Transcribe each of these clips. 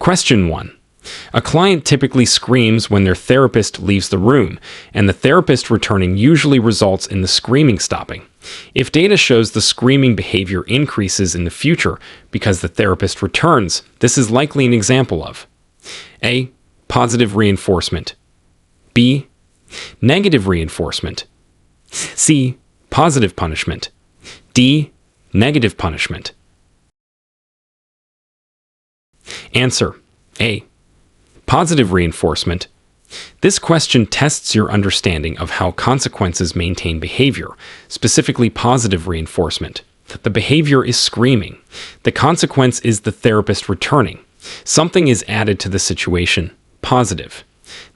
Question 1. A client typically screams when their therapist leaves the room, and the therapist returning usually results in the screaming stopping. If data shows the screaming behavior increases in the future because the therapist returns, this is likely an example of A. Positive reinforcement. B. Negative reinforcement. C. Positive punishment. D. Negative punishment. Answer: A. Positive reinforcement. This question tests your understanding of how consequences maintain behavior, specifically positive reinforcement. The behavior is screaming. The consequence is the therapist returning. Something is added to the situation, positive.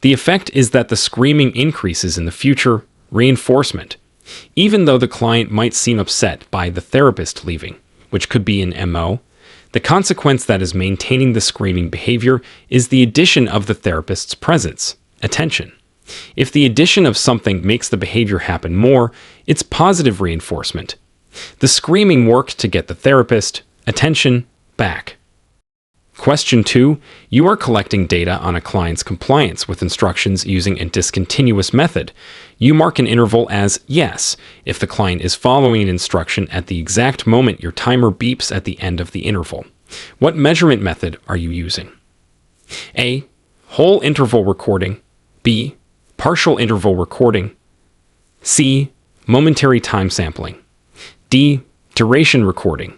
The effect is that the screaming increases in the future, reinforcement. Even though the client might seem upset by the therapist leaving, which could be an MO, the consequence that is maintaining the screaming behavior is the addition of the therapist's presence, attention. If the addition of something makes the behavior happen more, it's positive reinforcement. The screaming worked to get the therapist, attention, back. Question 2. You are collecting data on a client's compliance with instructions using a discontinuous method. You mark an interval as yes if the client is following an instruction at the exact moment your timer beeps at the end of the interval. What measurement method are you using? A. Whole interval recording. B. Partial interval recording. C. Momentary time sampling. D. Duration recording.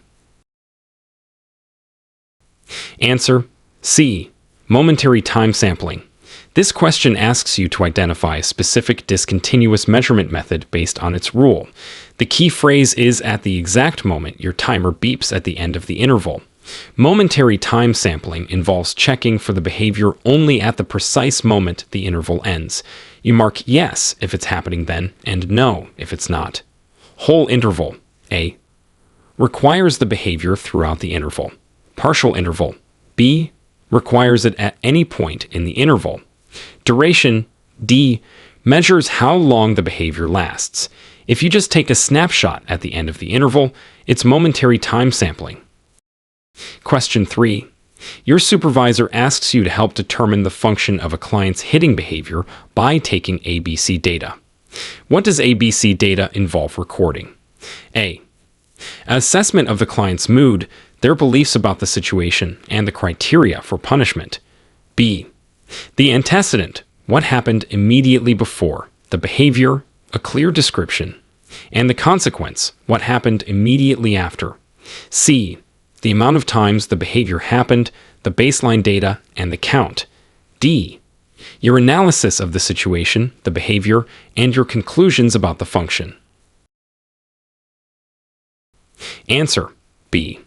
Answer: C. Momentary time sampling. This question asks you to identify a specific discontinuous measurement method based on its rule. The key phrase is at the exact moment your timer beeps at the end of the interval. Momentary time sampling involves checking for the behavior only at the precise moment the interval ends. You mark yes if it's happening then, and no if it's not. Whole interval. A. Requires the behavior throughout the interval. Partial interval. B. Requires it at any point in the interval. Duration. D. Measures how long the behavior lasts. If you just take a snapshot at the end of the interval, it's momentary time sampling. Question 3. Your supervisor asks you to help determine the function of a client's hitting behavior by taking ABC data. What does ABC data involve recording? A. Assessment of the client's mood, their beliefs about the situation, and the criteria for punishment. B. The antecedent, what happened immediately before, the behavior, a clear description, and the consequence, what happened immediately after. C. The amount of times the behavior happened, the baseline data, and the count. D. Your analysis of the situation, the behavior, and your conclusions about the function. Answer: B.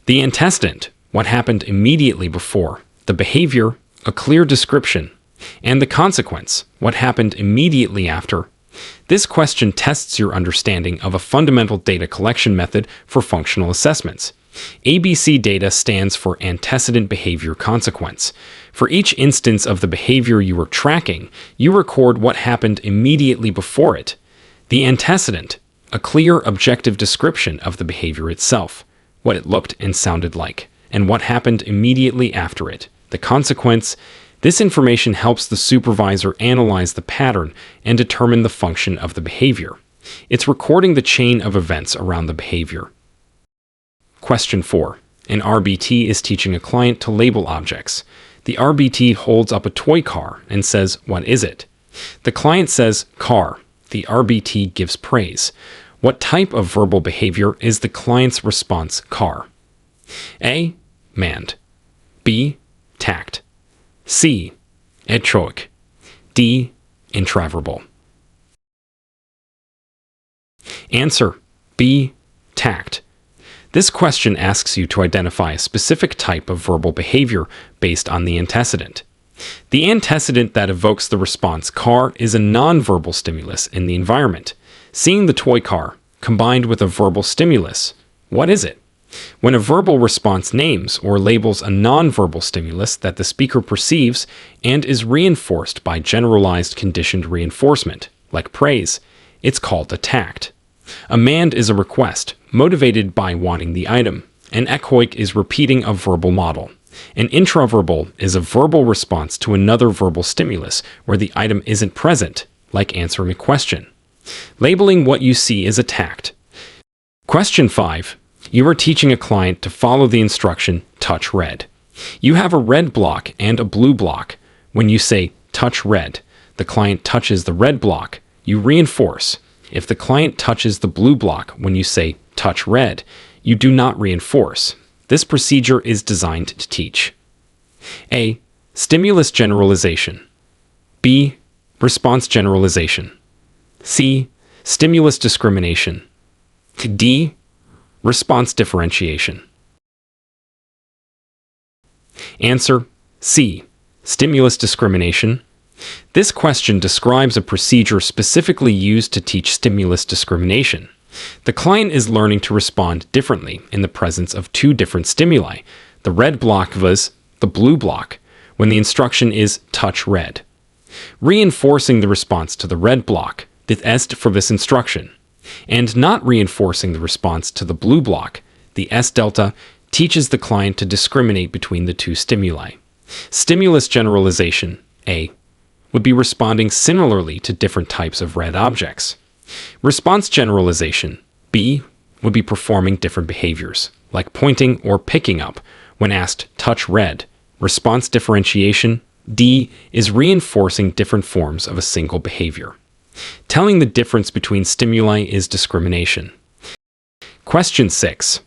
The antecedent, what happened immediately before, the behavior, a clear description, and the consequence, what happened immediately after. This question tests your understanding of a fundamental data collection method for functional assessments. ABC data stands for antecedent behavior consequence. For each instance of the behavior you are tracking, you record what happened immediately before it. The antecedent, a clear, objective description of the behavior itself, what it looked and sounded like, and what happened immediately after it. The consequence, this information helps the supervisor analyze the pattern and determine the function of the behavior. It's recording the chain of events around the behavior. Question 4. An RBT is teaching a client to label objects. The RBT holds up a toy car and says, "What is it?" The client says, "Car." The RBT gives praise. What type of verbal behavior is the client's response, car? A. Manned. B. Tact. C. Etroic. D. Intraverbal. Answer: B. Tact. This question asks you to identify a specific type of verbal behavior based on the antecedent. The antecedent that evokes the response car is a nonverbal stimulus in the environment. Seeing the toy car, combined with a verbal stimulus, what is it? When a verbal response names or labels a nonverbal stimulus that the speaker perceives and is reinforced by generalized conditioned reinforcement, like praise, it's called a tact. A mand is a request, motivated by wanting the item. An echoic is repeating a verbal model. An intraverbal is a verbal response to another verbal stimulus where the item isn't present, like answering a question. Labeling what you see as a tact. Question 5. You are teaching a client to follow the instruction, touch red. You have a red block and a blue block. When you say, touch red, the client touches the red block. You reinforce. If the client touches the blue block when you say, touch red, you do not reinforce. This procedure is designed to teach A. Stimulus generalization. B. Response generalization. C. Stimulus discrimination. D. Response differentiation. Answer C. Stimulus discrimination. This question describes a procedure specifically used to teach stimulus discrimination. The client is learning to respond differently in the presence of two different stimuli, the red block vs. the blue block, when the instruction is touch red. Reinforcing the response to the red block, the S for this instruction, and not reinforcing the response to the blue block, the S delta, teaches the client to discriminate between the two stimuli. Stimulus generalization, A, would be responding similarly to different types of red objects. Response generalization, B, would be performing different behaviors, like pointing or picking up, when asked touch red. Response differentiation, D, is reinforcing different forms of a single behavior. Telling the difference between stimuli is discrimination. Question 6.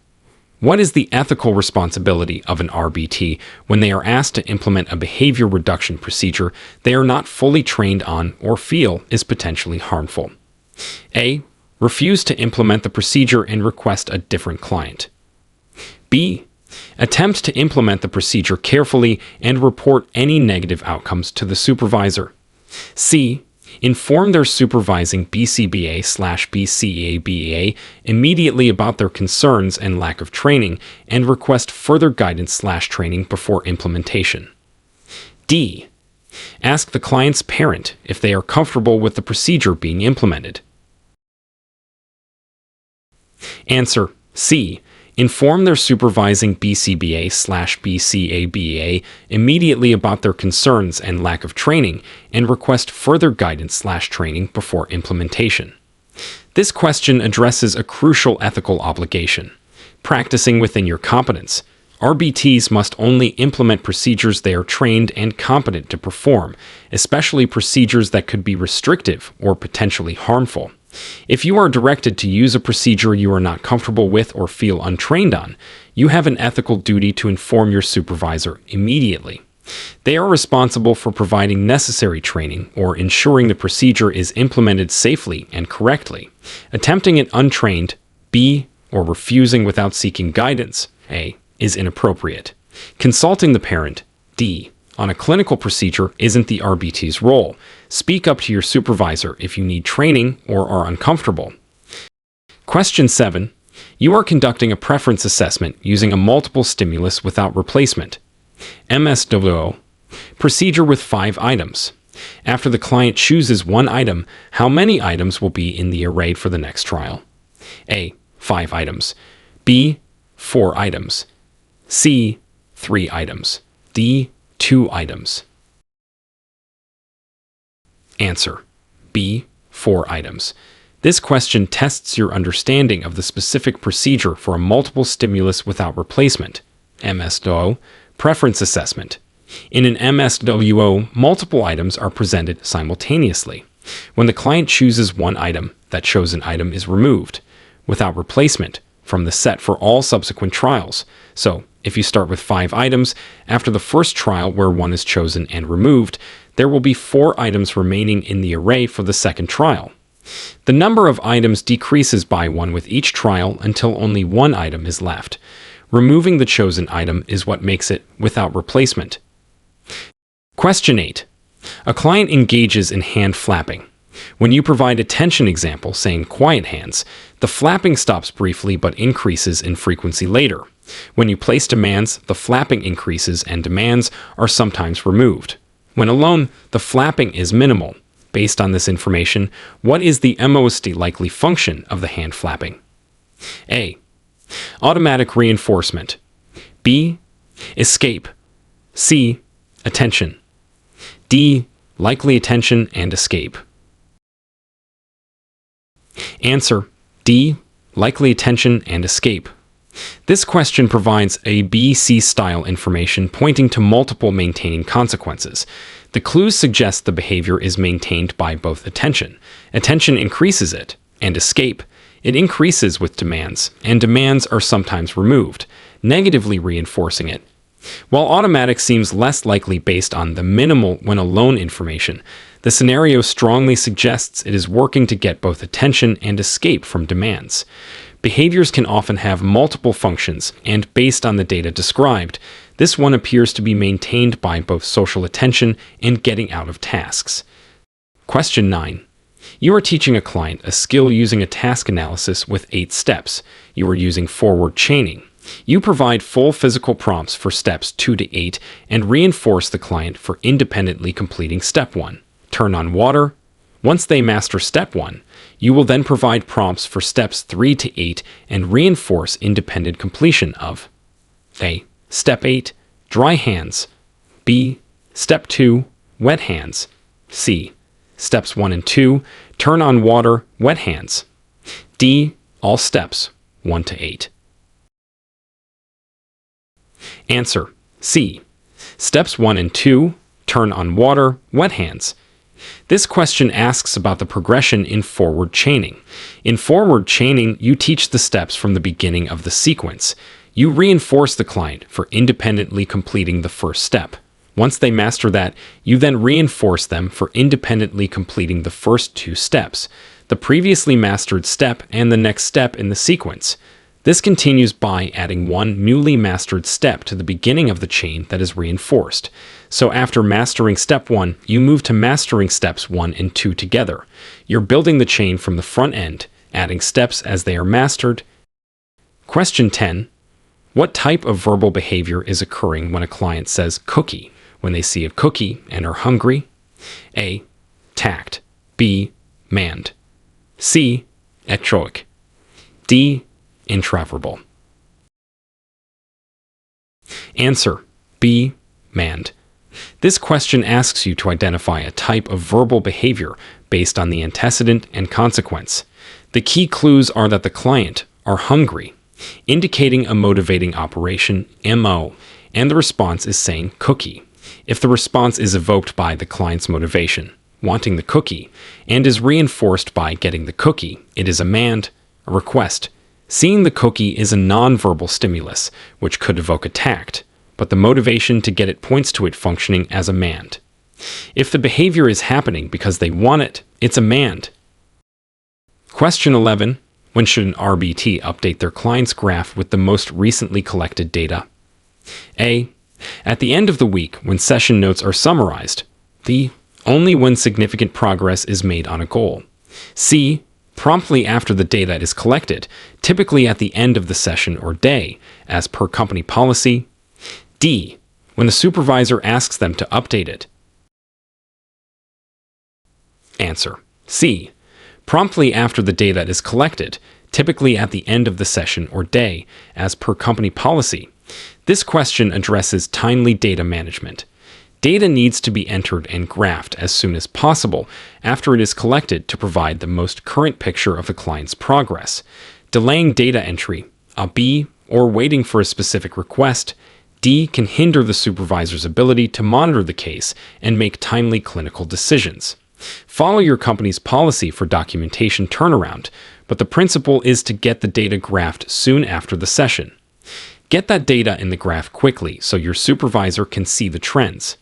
What is the ethical responsibility of an RBT when they are asked to implement a behavior reduction procedure they are not fully trained on or feel is potentially harmful? A. Refuse to implement the procedure and request a different client. B. Attempt to implement the procedure carefully and report any negative outcomes to the supervisor. C. Inform their supervising BCBA/BCABA immediately about their concerns and lack of training and request further guidance/training before implementation. D. Ask the client's parent if they are comfortable with the procedure being implemented. Answer C. Inform their supervising BCBA/BCABA immediately about their concerns and lack of training and request further guidance/training before implementation. This question addresses a crucial ethical obligation. Practicing within your competence, RBTs must only implement procedures they are trained and competent to perform, especially procedures that could be restrictive or potentially harmful. If you are directed to use a procedure you are not comfortable with or feel untrained on, you have an ethical duty to inform your supervisor immediately. They are responsible for providing necessary training or ensuring the procedure is implemented safely and correctly. Attempting it untrained, B, or refusing without seeking guidance, A, is inappropriate. Consulting the parent, D, on a clinical procedure isn't the RBT's role. Speak up to your supervisor if you need training or are uncomfortable. Question 7. You are conducting a preference assessment using a multiple stimulus without replacement. MSWO. Procedure with 5 items. After the client chooses one item, how many items will be in the array for the next trial? A. 5 items. B. 4 items. C. 3 items. D. 2 items. Answer. B. 4 items. This question tests your understanding of the specific procedure for a multiple stimulus without replacement, MSWO, preference assessment. In an MSWO, multiple items are presented simultaneously. When the client chooses one item, that chosen item is removed, without replacement, from the set for all subsequent trials. So, if you start with 5 items, after the first trial where one is chosen and removed, there will be 4 items remaining in the array for the second trial. The number of items decreases by 1 with each trial until only 1 item is left. Removing the chosen item is what makes it without replacement. Question 8. A client engages in hand flapping. When you provide a tension example saying quiet hands, the flapping stops briefly but increases in frequency later. When you place demands, the flapping increases and demands are sometimes removed. When alone, the flapping is minimal. Based on this information, what is the most likely function of the hand flapping? A. Automatic reinforcement. B. Escape C. Attention. D. Likely attention and escape. Answer: D. Likely attention and escape. This question provides A, B, C style information pointing to multiple maintaining consequences. The clues suggest the behavior is maintained by both attention. Attention increases it, and escape. It increases with demands, and demands are sometimes removed, negatively reinforcing it. While automatic seems less likely based on the minimal when alone information, the scenario strongly suggests it is working to get both attention and escape from demands. Behaviors can often have multiple functions, and based on the data described, this one appears to be maintained by both social attention and getting out of tasks. Question 9. You are teaching a client a skill using a task analysis with 8 steps. You are using forward chaining. You provide full physical prompts for steps 2 to 8 and reinforce the client for independently completing step 1. Turn on water. Once they master step 1, you will then provide prompts for steps 3 to 8 and reinforce independent completion of A. Step 8, dry hands. B. Step 2, wet hands. C. Steps 1 and 2, turn on water, wet hands. D. All steps 1 to 8. Answer: C. Steps 1 and 2, turn on water, wet hands. This question asks about the progression in forward chaining. In forward chaining, you teach the steps from the beginning of the sequence. You reinforce the client for independently completing the first step. Once they master that, you then reinforce them for independently completing the first 2 steps, the previously mastered step and the next step in the sequence. This continues by adding one newly mastered step to the beginning of the chain that is reinforced. So after mastering step 1, you move to mastering steps 1 and 2 together. You're building the chain from the front end, adding steps as they are mastered. Question 10. What type of verbal behavior is occurring when a client says cookie, when they see a cookie and are hungry? A. Tact. B. Manned. C. Echoic. D. Intraverbal. Answer: B. Manned. This question asks you to identify a type of verbal behavior based on the antecedent and consequence. The key clues are that the client are hungry, indicating a motivating operation, MO, and the response is saying cookie. If the response is evoked by the client's motivation, wanting the cookie, and is reinforced by getting the cookie, it is a manned, a request. Seeing the cookie is a nonverbal stimulus, which could evoke a tact, but the motivation to get it points to it functioning as a manned. If the behavior is happening because they want it, it's a manned. Question 11. When should an RBT update their client's graph with the most recently collected data? A. At the end of the week when session notes are summarized. D. Only when significant progress is made on a goal. C. Promptly after the data is collected, typically at the end of the session or day, as per company policy. D. When the supervisor asks them to update it. Answer: C. Promptly after the data is collected, typically at the end of the session or day, as per company policy. This question addresses timely data management. Data needs to be entered and graphed as soon as possible after it is collected to provide the most current picture of the client's progress. Delaying data entry, a B, or waiting for a specific request, D, can hinder the supervisor's ability to monitor the case and make timely clinical decisions. Follow your company's policy for documentation turnaround, but the principle is to get the data graphed soon after the session. Get that data in the graph quickly so your supervisor can see the trends.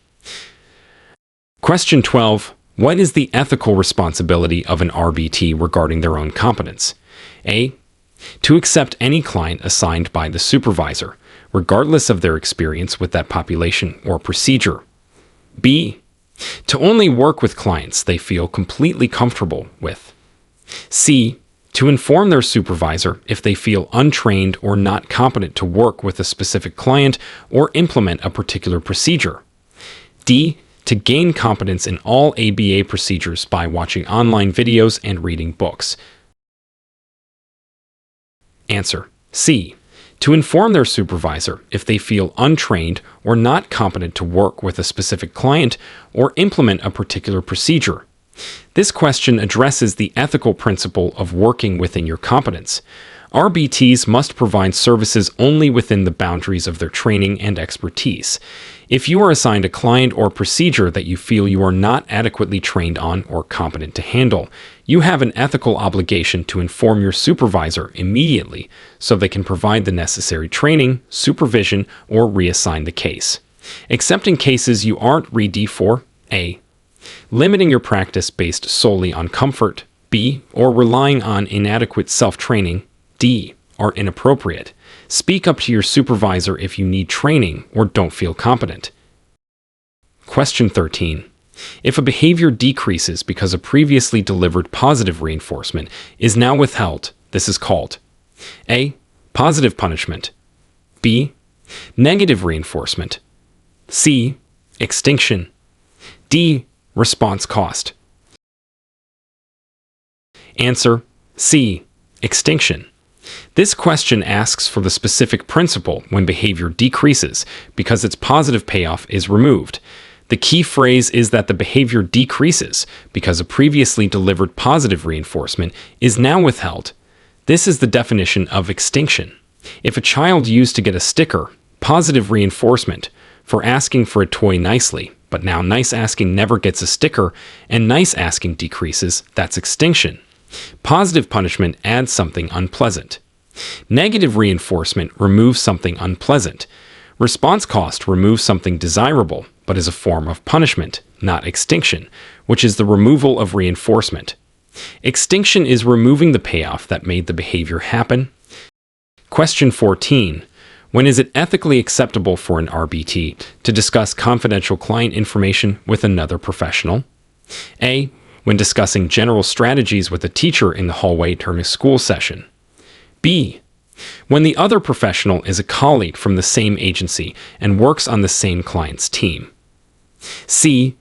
Question 12. What is the ethical responsibility of an RBT regarding their own competence? A. To accept any client assigned by the supervisor, regardless of their experience with that population or procedure. B. To only work with clients they feel completely comfortable with. C. To inform their supervisor if they feel untrained or not competent to work with a specific client or implement a particular procedure. D. To gain competence in all ABA procedures by watching online videos and reading books. Answer: C. to inform their supervisor if they feel untrained or not competent to work with a specific client or implement a particular procedure. This question addresses the ethical principle of working within your competence. RBTs must provide services only within the boundaries of their training and expertise. If you are assigned a client or procedure that you feel you are not adequately trained on or competent to handle, you have an ethical obligation to inform your supervisor immediately so they can provide the necessary training, supervision, or reassign the case. Except in cases you aren't ready for: A. Limiting your practice based solely on comfort; B. Or relying on inadequate self-training; D. Are inappropriate. Speak up to your supervisor if you need training or don't feel competent. Question 13. If a behavior decreases because a previously delivered positive reinforcement is now withheld, this is called: A. Positive punishment; B. Negative reinforcement; C. Extinction; D. Response cost. Answer: C. Extinction. This question asks for the specific principle when behavior decreases because its positive payoff is removed. The key phrase is that the behavior decreases because a previously delivered positive reinforcement is now withheld. This is the definition of extinction. If a child used to get a sticker, positive reinforcement, for asking for a toy nicely, but now nice asking never gets a sticker and nice asking decreases, that's extinction. Positive punishment adds something unpleasant. Negative reinforcement removes something unpleasant. Response cost removes something desirable, but is a form of punishment, not extinction, which is the removal of reinforcement. Extinction is removing the payoff that made the behavior happen. Question 14. When is it ethically acceptable for an RBT to discuss confidential client information with another professional? A. When discussing general strategies with a teacher in the hallway during a school session. B. When the other professional is a colleague from the same agency and works on the same client's team. C.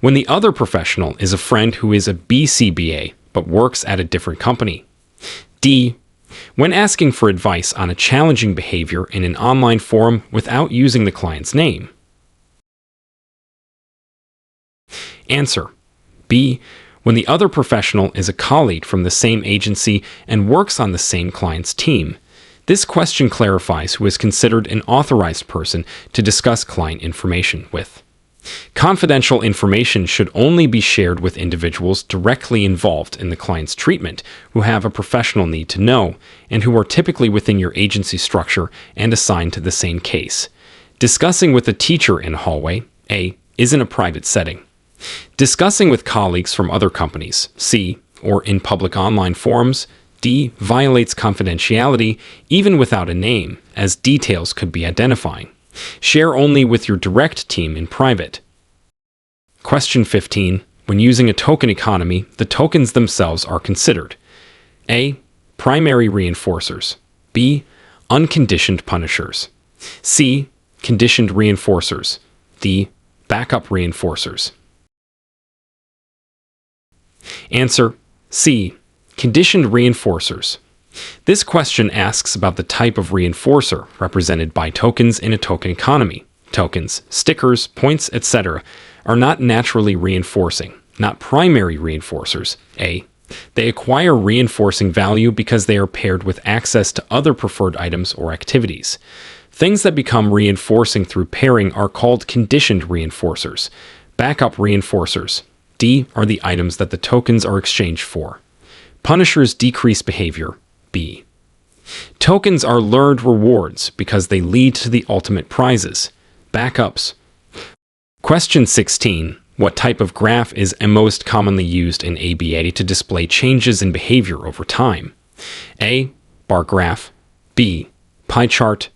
When the other professional is a friend who is a BCBA but works at a different company. D. When asking for advice on a challenging behavior in an online forum without using the client's name. Answer: B. When the other professional is a colleague from the same agency and works on the same client's team. This question clarifies who is considered an authorized person to discuss client information with. Confidential information should only be shared with individuals directly involved in the client's treatment who have a professional need to know and who are typically within your agency structure and assigned to the same case. Discussing with a teacher in a hallway, A. is in a private setting. Discussing with colleagues from other companies, C. or in public online forums, D. violates confidentiality even without a name, as details could be identifying. Share only with your direct team in private. Question 15. When using a token economy, the tokens themselves are considered: A. Primary reinforcers; B. Unconditioned punishers; C. Conditioned reinforcers; D. Backup reinforcers. Answer: C. Conditioned reinforcers. This question asks about the type of reinforcer represented by tokens in a token economy. Tokens, stickers, points, etc. are not naturally reinforcing, not primary reinforcers. A. They acquire reinforcing value because they are paired with access to other preferred items or activities. Things that become reinforcing through pairing are called conditioned reinforcers. Backup reinforcers. D. are the items that the tokens are exchanged for. Punishers decrease behavior. B. Tokens are learned rewards because they lead to the ultimate prizes. Backups. Question 16. What type of graph is most commonly used in ABA to display changes in behavior over time? A. Bar graph. B. Pie chart.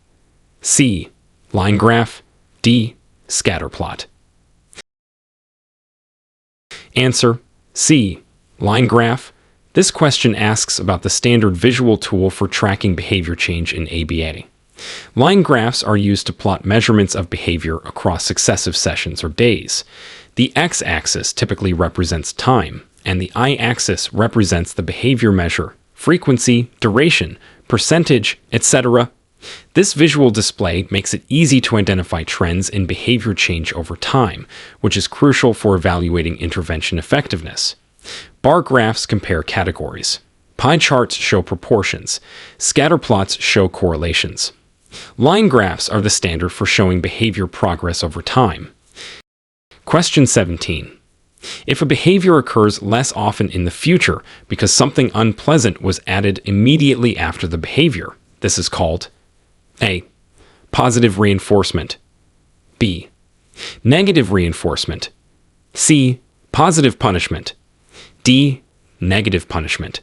C. Line graph. D. Scatter plot. Answer: C. Line graph. This question asks about the standard visual tool for tracking behavior change in ABA. Line graphs are used to plot measurements of behavior across successive sessions or days. The x-axis typically represents time, and the y-axis represents the behavior measure, frequency, duration, percentage, etc. This visual display makes it easy to identify trends in behavior change over time, which is crucial for evaluating intervention effectiveness. Bar graphs compare categories. Pie charts show proportions. Scatter plots show correlations. Line graphs are the standard for showing behavior progress over time. Question 17. If a behavior occurs less often in the future because something unpleasant was added immediately after the behavior, this is called A. Positive reinforcement. B. Negative reinforcement. C. Positive punishment. D. Negative punishment.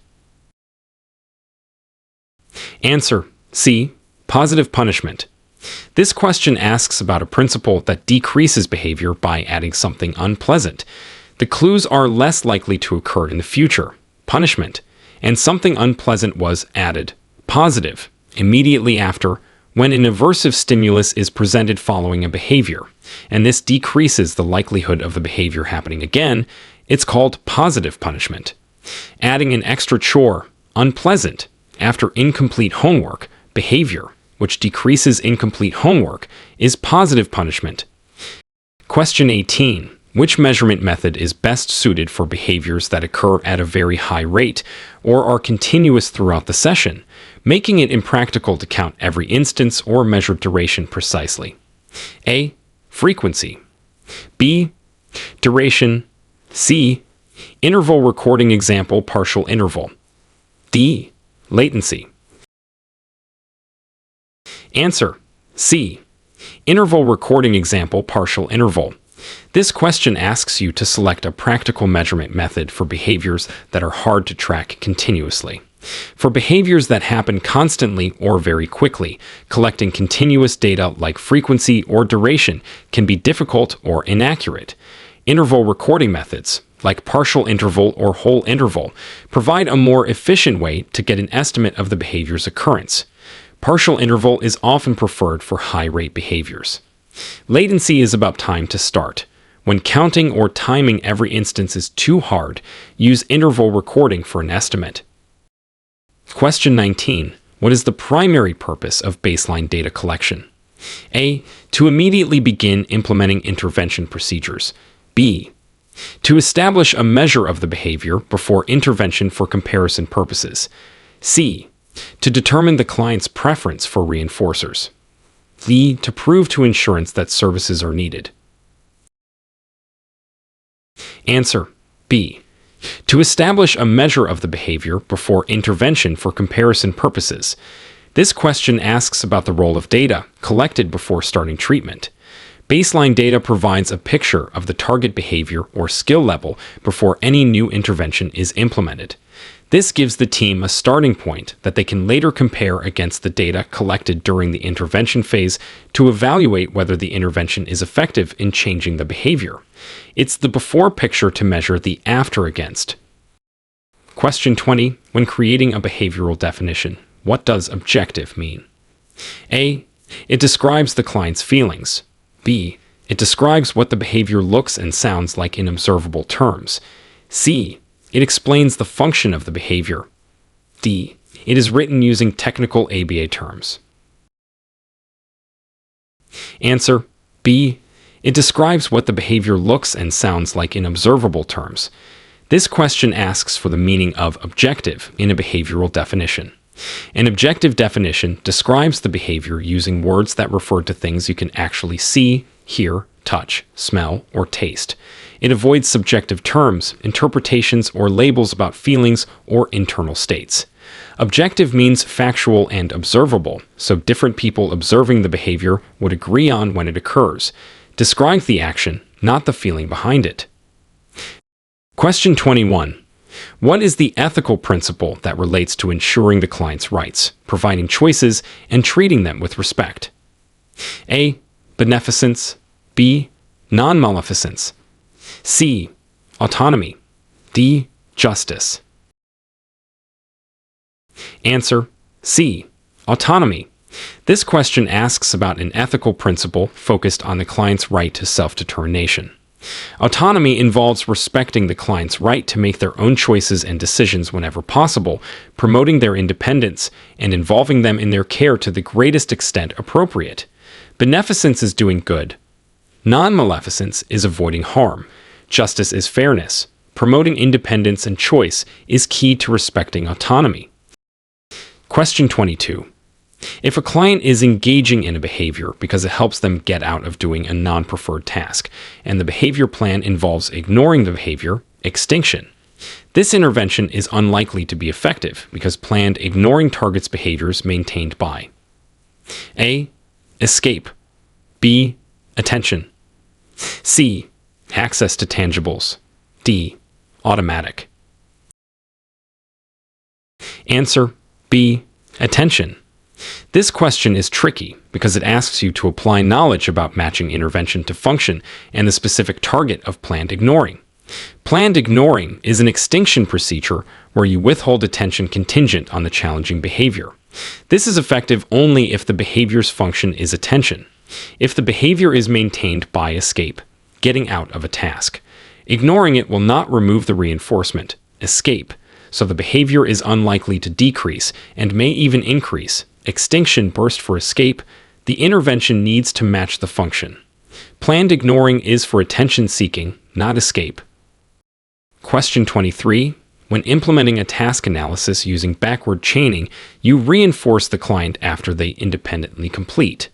Answer: C. Positive punishment. This question asks about a principle that decreases behavior by adding something unpleasant. The clues are less likely to occur in the future, punishment, and something unpleasant was added, positive, immediately after, when an aversive stimulus is presented following a behavior, and this decreases the likelihood of the behavior happening again. It's called positive punishment. Adding an extra chore, unpleasant, after incomplete homework, behavior, which decreases incomplete homework, is positive punishment. Question 18. Which measurement method is best suited for behaviors that occur at a very high rate or are continuous throughout the session, making it impractical to count every instance or measure duration precisely? A. Frequency. B. Duration. C. Interval recording example partial interval. D. Latency. Answer: C. Interval recording example partial interval. This question asks you to select a practical measurement method for behaviors that are hard to track continuously. For behaviors that happen constantly or very quickly, collecting continuous data like frequency or duration can be difficult or inaccurate. Interval recording methods, like partial interval or whole interval, provide a more efficient way to get an estimate of the behavior's occurrence. Partial interval is often preferred for high-rate behaviors. Latency is about time to start. When counting or timing every instance is too hard, use interval recording for an estimate. Question 19. What is the primary purpose of baseline data collection? A. To immediately begin implementing intervention procedures. B. To establish a measure of the behavior before intervention for comparison purposes. C. To determine the client's preference for reinforcers. D. To prove to insurance that services are needed. Answer: B. To establish a measure of the behavior before intervention for comparison purposes. This question asks about the role of data collected before starting treatment. Baseline data provides a picture of the target behavior or skill level before any new intervention is implemented. This gives the team a starting point that they can later compare against the data collected during the intervention phase to evaluate whether the intervention is effective in changing the behavior. It's the before picture to measure the after against. Question 20. When creating a behavioral definition, what does objective mean? A. It describes the client's feelings. B. It describes what the behavior looks and sounds like in observable terms. C. It explains the function of the behavior. D. It is written using technical ABA terms. Answer: B. It describes what the behavior looks and sounds like in observable terms. This question asks for the meaning of objective in a behavioral definition. An objective definition describes the behavior using words that refer to things you can actually see, hear, touch, smell, or taste. It avoids subjective terms, interpretations, or labels about feelings or internal states. Objective means factual and observable, so different people observing the behavior would agree on when it occurs. Describe the action, not the feeling behind it. Question 21. What is the ethical principle that relates to ensuring the client's rights, providing choices, and treating them with respect? A. Beneficence. B. Non-maleficence. C. Autonomy. D. Justice. Answer: C. Autonomy. This question asks about an ethical principle focused on the client's right to self-determination. Autonomy involves respecting the client's right to make their own choices and decisions whenever possible, promoting their independence, and involving them in their care to the greatest extent appropriate. Beneficence is doing good. Non-maleficence is avoiding harm. Justice is fairness. Promoting independence and choice is key to respecting autonomy. Question 22. If a client is engaging in a behavior because it helps them get out of doing a non-preferred task, and the behavior plan involves ignoring the behavior, extinction. This intervention is unlikely to be effective because planned ignoring targets behaviors maintained by A. Escape. B. Attention. C. Access to tangibles. D. Automatic. Answer B. Attention. This question is tricky because it asks you to apply knowledge about matching intervention to function and the specific target of planned ignoring. Planned ignoring is an extinction procedure where you withhold attention contingent on the challenging behavior. This is effective only if the behavior's function is attention. If the behavior is maintained by escape, getting out of a task, ignoring it will not remove the reinforcement, escape, so the behavior is unlikely to decrease and may even increase. Extinction burst for escape, the intervention needs to match the function. Planned ignoring is for attention seeking, not escape. Question 23. When implementing a task analysis using backward chaining, you reinforce the client after they independently complete.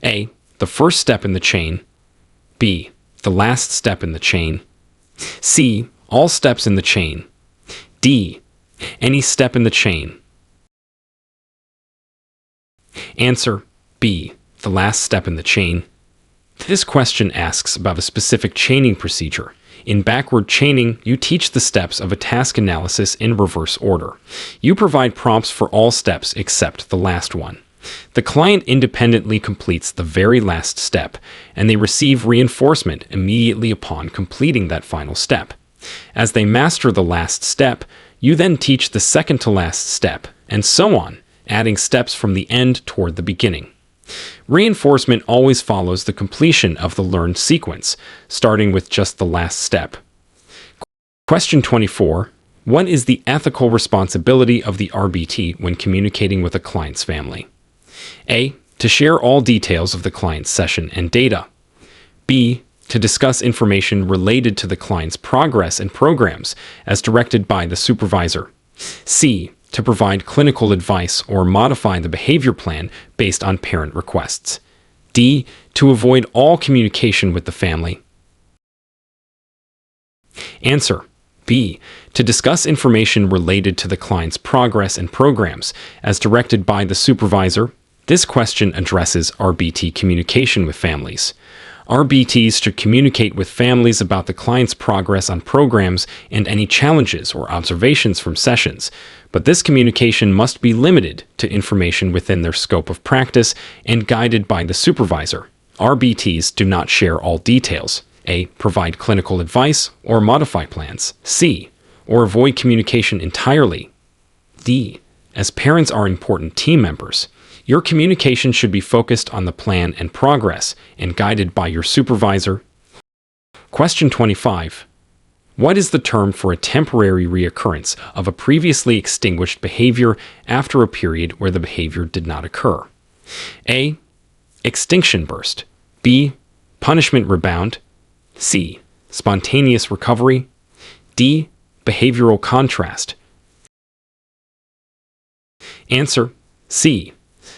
A. The first step in the chain. B. The last step in the chain. C. All steps in the chain. D. Any step in the chain. Answer B. The last step in the chain. This question asks about a specific chaining procedure. In backward chaining, you teach the steps of a task analysis in reverse order. You provide prompts for all steps except the last one. The client independently completes the very last step, and they receive reinforcement immediately upon completing that final step. As they master the last step, you then teach the second to last step, and so on, adding steps from the end toward the beginning. Reinforcement always follows the completion of the learned sequence, starting with just the last step. Question 24. What is the ethical responsibility of the RBT when communicating with a client's family? A. To share all details of the client's session and data. B. To discuss information related to the client's progress and programs as directed by the supervisor. C. To provide clinical advice or modify the behavior plan based on parent requests. D. To avoid all communication with the family. Answer B. To discuss information related to the client's progress and programs as directed by the supervisor. This question addresses RBT communication with families. RBTs should communicate with families about the client's progress on programs and any challenges or observations from sessions, but this communication must be limited to information within their scope of practice and guided by the supervisor. RBTs do not share all details. A. Provide clinical advice or modify plans. C. Or avoid communication entirely. D. As parents are important team members, your communication should be focused on the plan and progress and guided by your supervisor. Question 25. What is the term for a temporary reoccurrence of a previously extinguished behavior after a period where the behavior did not occur? A. Extinction burst. B. Punishment rebound. C. Spontaneous recovery. D. Behavioral contrast. Answer C.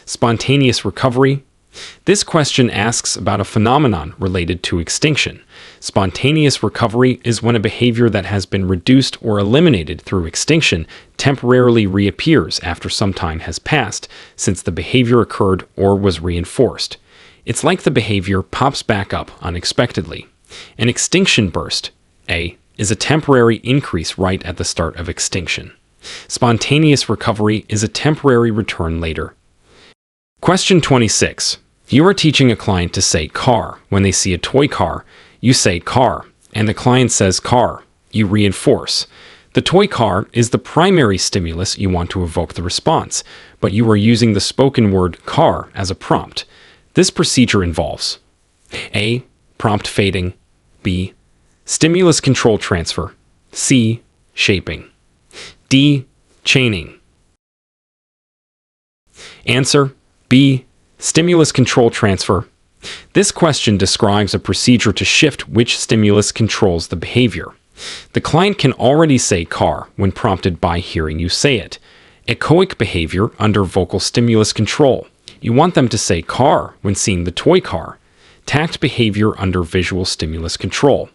Spontaneous recovery. This question asks about a phenomenon related to extinction. Spontaneous recovery is when a behavior that has been reduced or eliminated through extinction temporarily reappears after some time has passed since the behavior occurred or was reinforced. It's like the behavior pops back up unexpectedly. An extinction burst, A, is a temporary increase right at the start of extinction. Spontaneous recovery is a temporary return later. Question 26. You are teaching a client to say car. When they see a toy car, you say car, and the client says car. You reinforce. The toy car is the primary stimulus you want to evoke the response, but you are using the spoken word car as a prompt. This procedure involves A. Prompt fading. B. Stimulus control transfer. C. Shaping. D. Chaining. Answer B. Stimulus control transfer. This question describes a procedure to shift which stimulus controls the behavior. The client can already say car when prompted by hearing you say it. Echoic behavior under vocal stimulus control. You want them to say car when seeing the toy car. Tact behavior under visual stimulus control.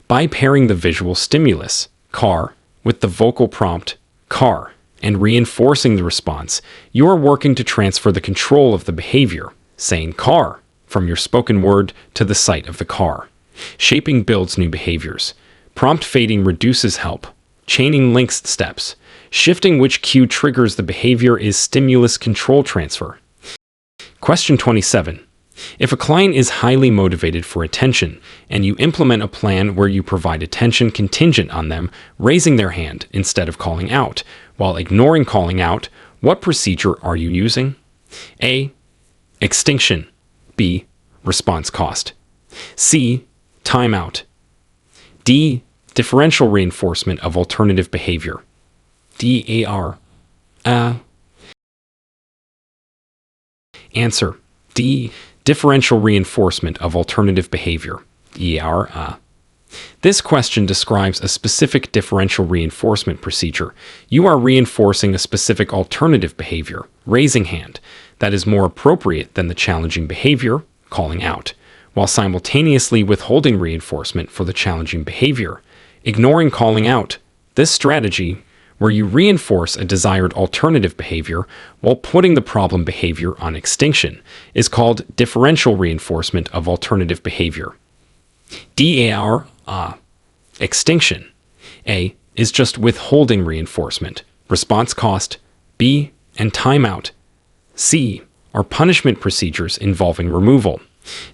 By pairing the visual stimulus, car, with the vocal prompt, car, and reinforcing the response, you are working to transfer the control of the behavior, saying car, from your spoken word to the sight of the car. Shaping builds new behaviors. Prompt fading reduces help. Chaining links steps. Shifting which cue triggers the behavior is stimulus control transfer. Question 27. If a client is highly motivated for attention, and you implement a plan where you provide attention contingent on them raising their hand instead of calling out, while ignoring calling out, what procedure are you using? A. Extinction. B. Response cost. C. Timeout. D. Differential reinforcement of alternative behavior. DAR. Answer. D. Differential reinforcement of alternative behavior. ER. This question describes a specific differential reinforcement procedure. You are reinforcing a specific alternative behavior, raising hand, that is more appropriate than the challenging behavior, calling out, while simultaneously withholding reinforcement for the challenging behavior, ignoring calling out. This strategy, where you reinforce a desired alternative behavior while putting the problem behavior on extinction, is called differential reinforcement of alternative behavior. DAR. Extinction. A. Is just withholding reinforcement. Response cost. B. And timeout. C. Are punishment procedures involving removal.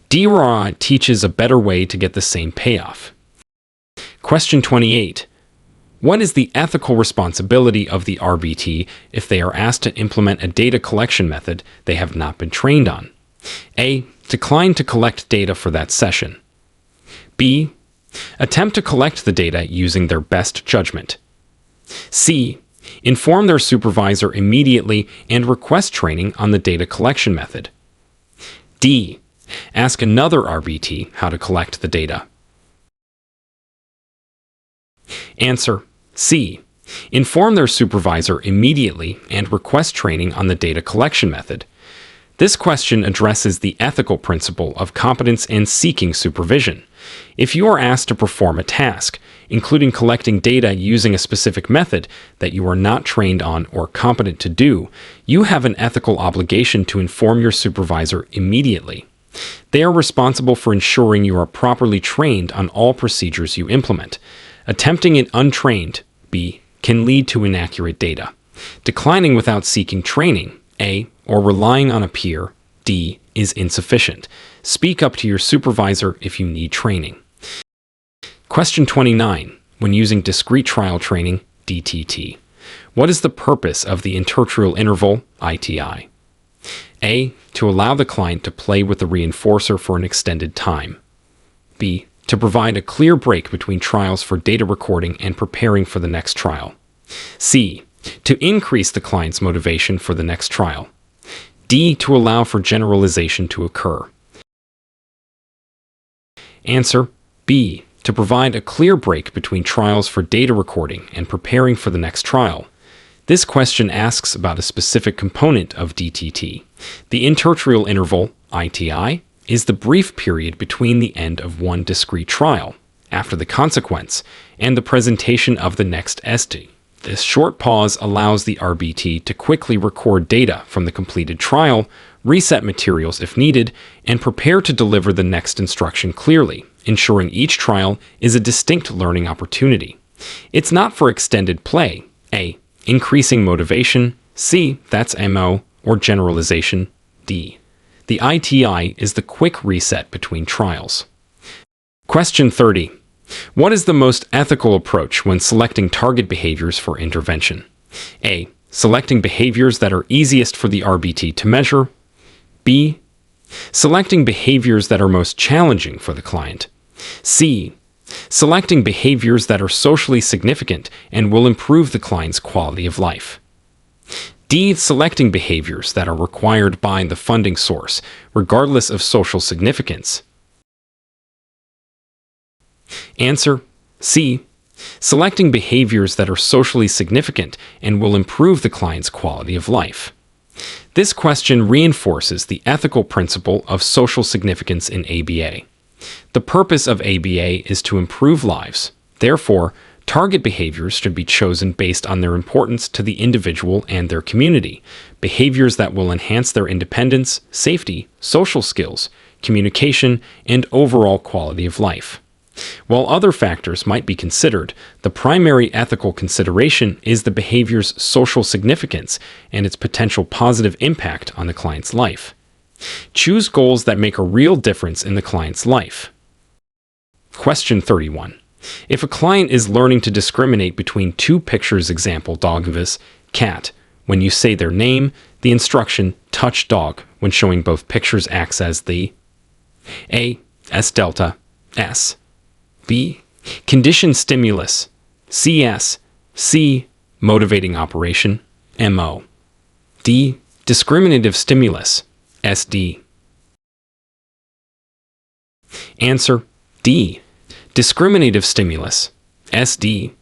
DRA teaches a better way to get the same payoff. Question 28. What is the ethical responsibility of the RBT if they are asked to implement a data collection method they have not been trained on? A. Decline to collect data for that session. B. Attempt to collect the data using their best judgment. C. Inform their supervisor immediately and request training on the data collection method. D. Ask another RBT how to collect the data. Answer. C. Inform their supervisor immediately and request training on the data collection method. This question addresses the ethical principle of competence and seeking supervision. If you are asked to perform a task, including collecting data using a specific method that you are not trained on or competent to do, you have an ethical obligation to inform your supervisor immediately. They are responsible for ensuring you are properly trained on all procedures you implement. Attempting it untrained, B, can lead to inaccurate data. Declining without seeking training, A, or relying on a peer, D, is insufficient. Speak up to your supervisor if you need training. Question 29. When using discrete trial training, DTT, what is the purpose of the intertrial interval, ITI? A, to allow the client to play with the reinforcer for an extended time. B, to provide a clear break between trials for data recording and preparing for the next trial. C, to increase the client's motivation for the next trial. D, to allow for generalization to occur. Answer. B, to provide a clear break between trials for data recording and preparing for the next trial. This question asks about a specific component of DTT. The intertrial interval, ITI, is the brief period between the end of one discrete trial, after the consequence, and the presentation of the next ST. This short pause allows the RBT to quickly record data from the completed trial, reset materials if needed, and prepare to deliver the next instruction clearly, ensuring each trial is a distinct learning opportunity. It's not for extended play. A, increasing motivation. C, that's MO, or generalization. D, the ITI is the quick reset between trials. Question 30. What is the most ethical approach when selecting target behaviors for intervention? A, selecting behaviors that are easiest for the RBT to measure. B, selecting behaviors that are most challenging for the client. C, Selecting behaviors that are socially significant and will improve the client's quality of life. D. Selecting behaviors that are required by the funding source, regardless of social significance. Answer: C. Selecting behaviors that are socially significant and will improve the client's quality of life. This question reinforces the ethical principle of social significance in ABA. The purpose of ABA is to improve lives. Therefore, target behaviors should be chosen based on their importance to the individual and their community, behaviors that will enhance their independence, safety, social skills, communication, and overall quality of life. While other factors might be considered, the primary ethical consideration is the behavior's social significance and its potential positive impact on the client's life. Choose goals that make a real difference in the client's life. Question 31. If a client is learning to discriminate between two pictures, example dog vs. cat, when you say their name, the instruction touch dog when showing both pictures acts as the A. S delta S. B. Condition stimulus. CS. C. Motivating operation. MO. D. Discriminative stimulus. SD. Answer: D. Discriminative stimulus. SD.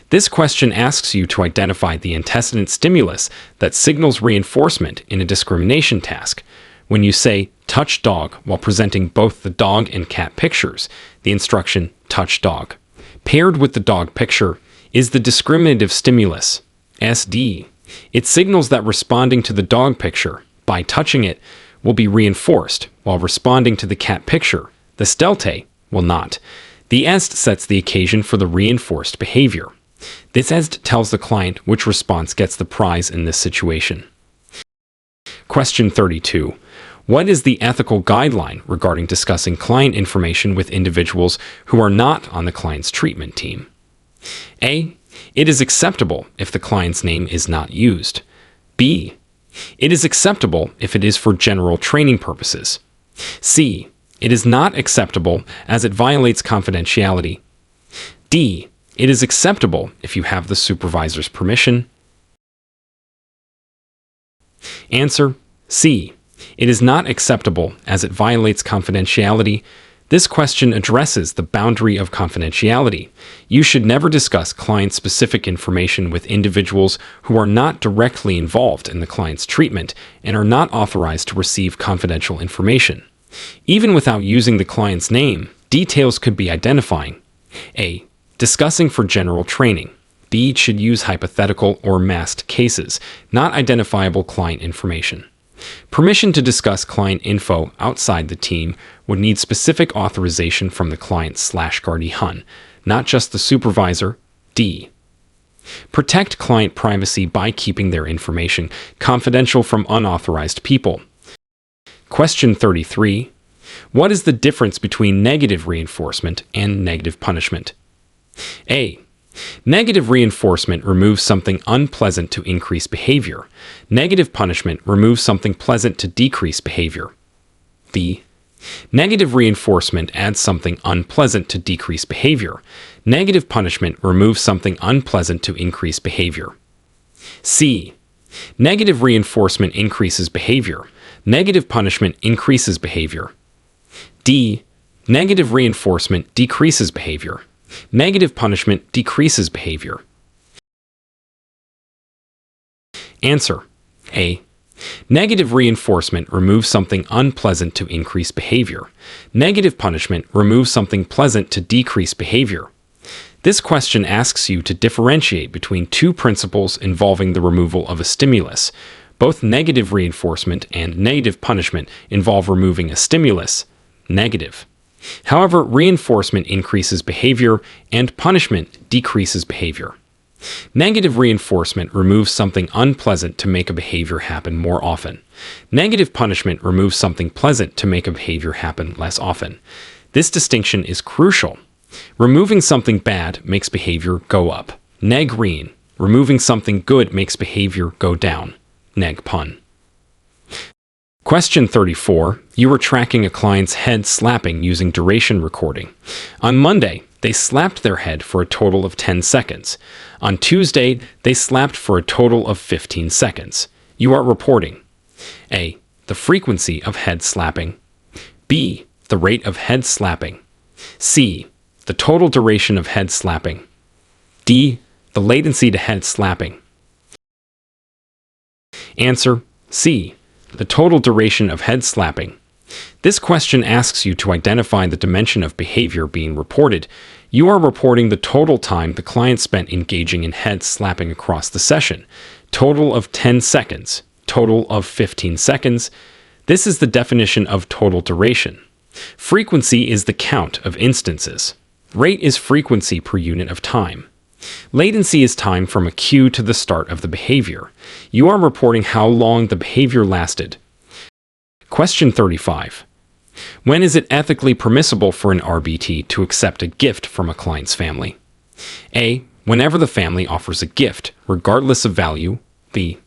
This question asks you to identify the antecedent stimulus that signals reinforcement in a discrimination task. When you say touch dog while presenting both the dog and cat pictures, the instruction touch dog paired with the dog picture is the discriminative stimulus. SD. It signals that responding to the dog picture by touching it will be reinforced, while responding to the cat picture, the stelte, will not. The EST sets the occasion for the reinforced behavior. This EST tells the client which response gets the prize in this situation. Question 32. What is the ethical guideline regarding discussing client information with individuals who are not on the client's treatment team? A. It is acceptable if the client's name is not used. B. It is acceptable if it is for general training purposes. C. It is not acceptable as it violates confidentiality. D. It is acceptable if you have the supervisor's permission. Answer: C. It is not acceptable as it violates confidentiality. This question addresses the boundary of confidentiality. You should never discuss client-specific information with individuals who are not directly involved in the client's treatment and are not authorized to receive confidential information. Even without using the client's name, details could be identifying. A. Discussing for general training. B. Should use hypothetical or masked cases, not identifiable client information. Permission to discuss client info outside the team would need specific authorization from the client/guardian, not just the supervisor. D. Protect client privacy by keeping their information confidential from unauthorized people. Question 33. What is the difference between negative reinforcement and negative punishment? A. Negative reinforcement removes something unpleasant to increase behavior. Negative punishment removes something pleasant to decrease behavior. B. Negative reinforcement adds something unpleasant to decrease behavior. Negative punishment removes something unpleasant to increase behavior. C. Negative reinforcement increases behavior. Negative punishment increases behavior. D. Negative reinforcement decreases behavior. Negative punishment decreases behavior. Answer: A. Negative reinforcement removes something unpleasant to increase behavior. Negative punishment removes something pleasant to decrease behavior. This question asks you to differentiate between two principles involving the removal of a stimulus. Both negative reinforcement and negative punishment involve removing a stimulus, negative. However, reinforcement increases behavior and punishment decreases behavior. Negative reinforcement removes something unpleasant to make a behavior happen more often. Negative punishment removes something pleasant to make a behavior happen less often. This distinction is crucial. Removing something bad makes behavior go up. Neg rein. Removing something good makes behavior go down. Neg pun. Question 34. You were tracking a client's head slapping using duration recording. On Monday, they slapped their head for a total of 10 seconds. On Tuesday, they slapped for a total of 15 seconds. You are reporting A. The frequency of head slapping. B. The rate of head slapping. C. The total duration of head slapping. D. The latency to head slapping. Answer C. The total duration of head slapping. This question asks you to identify the dimension of behavior being reported. You are reporting the total time the client spent engaging in head slapping across the session. Total of 10 seconds. Total of 15 seconds. This is the definition of total duration. Frequency is the count of instances. Rate is frequency per unit of time. Latency is time from a cue to the start of the behavior. You are reporting how long the behavior lasted. Question 35. When is it ethically permissible for an RBT to accept a gift from a client's family? A. Whenever the family offers a gift, regardless of value. B.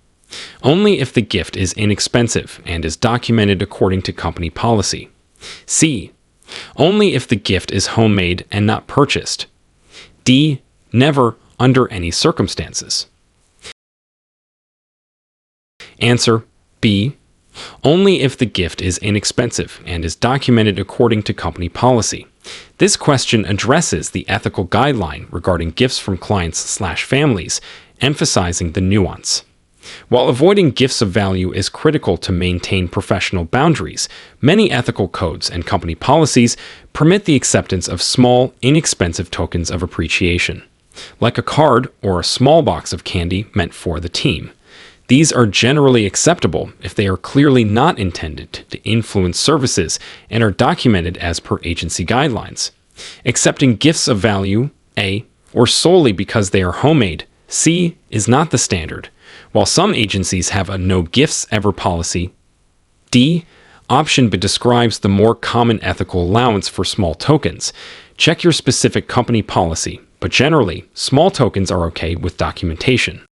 Only if the gift is inexpensive and is documented according to company policy. C. Only if the gift is homemade and not purchased. D. Never, under any circumstances. Answer B. Only if the gift is inexpensive and is documented according to company policy. This question addresses the ethical guideline regarding gifts from clients/families, emphasizing the nuance. While avoiding gifts of value is critical to maintain professional boundaries, many ethical codes and company policies permit the acceptance of small, inexpensive tokens of appreciation, like a card or a small box of candy meant for the team. These are generally acceptable if they are clearly not intended to influence services and are documented as per agency guidelines. Accepting gifts of value, A, or solely because they are homemade, C, is not the standard. While some agencies have a no gifts ever policy, D, option but describes the more common ethical allowance for small tokens. Check your specific company policy, but generally, small tokens are okay with documentation.